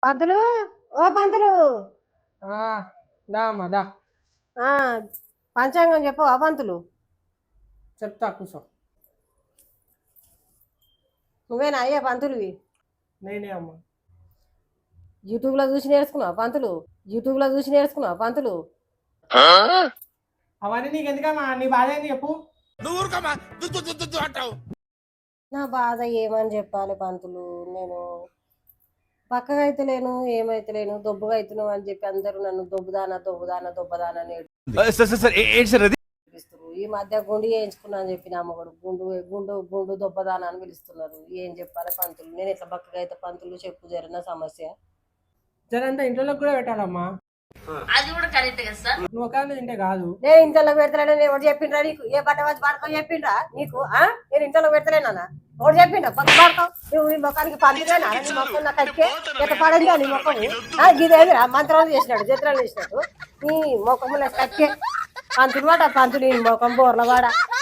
పంతులు, ఓ పంతులు. దా అమ్మా దా. పంచాంగం చెప్పు ఆ పంతులు. చెప్తా కూర్చో. నువ్వేనా అయ్యా పంతులువి? నేనే అమ్మా. యూట్యూబ్లో చూసి నేర్చుకున్నావు పంతులు? యూట్యూబ్లో చూసి నేర్చుకున్నావు పంతులు? అవన్నీ నీకు ఎందుకమ్మా? నీ బాధ ఏంది చెప్పు. నా బాధ ఏమని చెప్పాలి పంతులు? నేను పక్కగా అయితలేను, ఏమైతలేను, దొబ్బుగా అవుతున్నావు అని చెప్పి అందరూ నన్ను దొబ్బుదానా దొబ్బుదానా దొబ్బదానా నేర్పిస్తారు. ఈ మధ్య గుండు వేయించుకున్నా అని చెప్పి నమ్మకూడదు. గుండు గుండు గుండు దొబ్బదానా అని పిలుస్తున్నారు. ఏం చెప్పాలి పంతులు? నేను ఎట్లా పక్కగా అయితే పంతులు చెప్పు జరిగిన సమస్య. జరంతా ఇంట్లో కూడా పెట్టాలమ్మా. అది కూడా కరెక్ట్ కదా సార్. నువ్వు ఒక తింటే కాదు. నేను ఇంట్లో పెడతలేను. ఎవరు చెప్పిండ్రా నీకు? ఏ బట్ట వచ్చి పడుకో చెప్పిండ్రా నీకు? నేను ఇంట్లో పెడతలేనా? ఎవరు చెప్పిండ్రా పక్క పడుకో? నువ్వు నీ ముఖానికి పండుగనా? నీ మొక్కం నాకు కట్టే ఎట్ట పడంగా నీ ముఖము ఇదేదిరా మంత్రాలు చేసినాడు, చిత్రాలు చేసినట్టు నీ ముఖము నాకు కట్టే పంతులు వాడ పంతులు నీ ముఖం బోర్లవాడ.